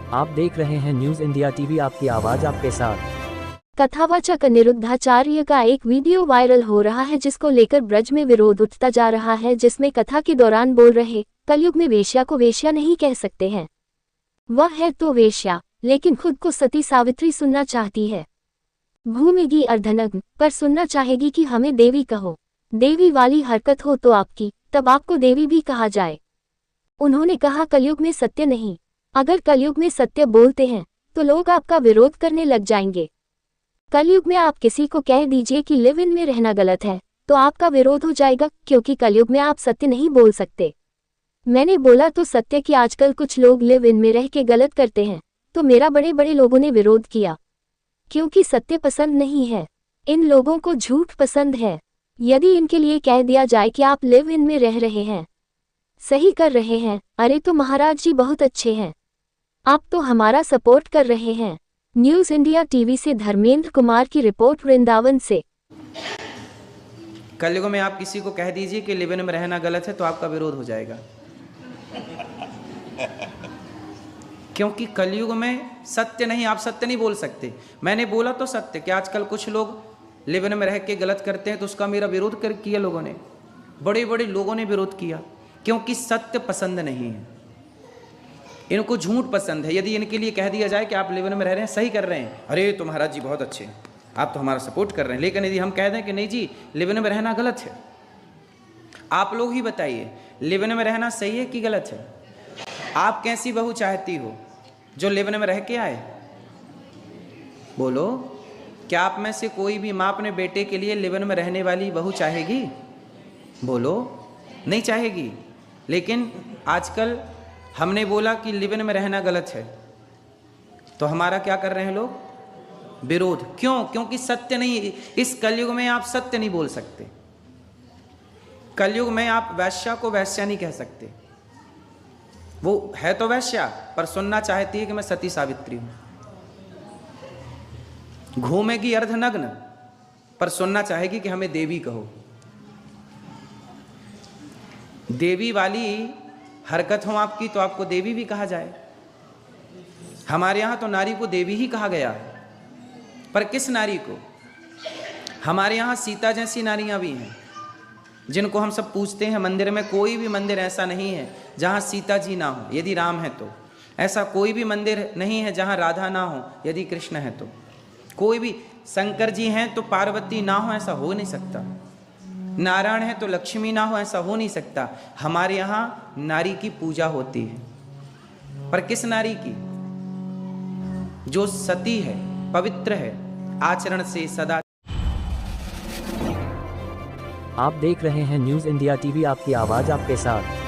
आप देख रहे हैं न्यूज इंडिया टीवी, आपकी आवाज आपके साथ। कथावाचक अनिरुद्धाचार्य का एक वीडियो वायरल हो रहा है जिसको लेकर ब्रज में विरोध उठता जा रहा है, जिसमें कथा के दौरान बोल रहे कलयुग में वेश्या को वेश्या नहीं कह सकते हैं। वह है तो वेश्या, लेकिन खुद को सती सावित्री सुनना चाहती है। घूमेगी अर्धनग्न पर सुनना चाहेगी कि हमें देवी कहो। देवी वाली हरकत हो तो आपकी, तब आपको देवी भी कहा जाए। उन्होंने कहा कलयुग में सत्य नहीं। अगर कलयुग में सत्य बोलते हैं तो लोग आपका विरोध करने लग जाएंगे। कलयुग में आप किसी को कह दीजिए कि लिव इन में रहना गलत है तो आपका विरोध हो जाएगा, क्योंकि कलयुग में आप सत्य नहीं बोल सकते। मैंने बोला तो सत्य कि आजकल कुछ लोग लिव इन में रह के गलत करते हैं, तो मेरा बड़े बड़े लोगों ने विरोध किया, क्योंकि सत्य पसंद नहीं है। इन लोगों को झूठ पसंद है। यदि इनके लिए कह दिया जाए कि आप लिव इन में रह रहे हैं, सही कर रहे हैं, अरे तो महाराज जी बहुत अच्छे हैं, आप तो हमारा सपोर्ट कर रहे हैं। न्यूज इंडिया टीवी से धर्मेंद्र कुमार की रिपोर्ट, वृंदावन से। कलयुग में आप किसी को कह दीजिए कि लिव इन में रहना गलत है तो आपका विरोध हो जाएगा, क्योंकि कलयुग में सत्य नहीं, आप सत्य नहीं बोल सकते। मैंने बोला तो सत्य कि आजकल कुछ लोग लिव इन में रह के गलत करते हैं, तो उसका मेरा विरोध किया लोगों ने, बड़े बड़े लोगों ने विरोध किया, क्योंकि सत्य पसंद नहीं है, इनको झूठ पसंद है। यदि इनके लिए कह दिया जाए कि आप लिव इन में रह रहे हैं, सही कर रहे हैं, अरे तो महाराज जी बहुत अच्छे, आप तो हमारा सपोर्ट कर रहे हैं। लेकिन यदि हम कह दें कि नहीं जी लिव इन में रहना गलत है, आप लोग ही बताइए लिव इन में रहना सही है कि गलत है? आप कैसी बहू चाहती हो जो लिव इन में रह के आए? बोलो, क्या आप में से कोई भी माँ अपने बेटे के लिए लिव इन में रहने वाली बहू चाहेगी? बोलो, नहीं चाहेगी। लेकिन आजकल हमने बोला कि लिव इन में रहना गलत है, तो हमारा क्या कर रहे हैं लोग? विरोध। क्यों? क्योंकि सत्य नहीं। इस कलयुग में आप सत्य नहीं बोल सकते। कलयुग में आप वैश्या को वैश्या नहीं कह सकते। वो है तो वैश्या, पर सुनना चाहती है कि मैं सती सावित्री हूं। घूमेगी अर्धनग्न पर सुनना चाहेगी कि हमें देवी कहो। देवी वाली हरकत हो आपकी तो आपको देवी भी कहा जाए। हमारे यहाँ तो नारी को देवी ही कहा गया, पर किस नारी को? हमारे यहाँ सीता जैसी नारियाँ भी हैं जिनको हम सब पूजते हैं मंदिर में। कोई भी मंदिर ऐसा नहीं है जहाँ सीता जी ना हो, यदि राम है तो। ऐसा कोई भी मंदिर नहीं है जहाँ राधा ना हो, यदि कृष्ण है तो। कोई भी, शंकर जी हैं तो पार्वती ना हो, ऐसा हो नहीं सकता। नारायण है तो लक्ष्मी ना हो, ऐसा हो नहीं सकता। हमारे यहाँ नारी की पूजा होती है, पर किस नारी की? जो सती है, पवित्र है, आचरण से सदा। आप देख रहे हैं न्यूज इंडिया टीवी, आपकी आवाज आपके साथ।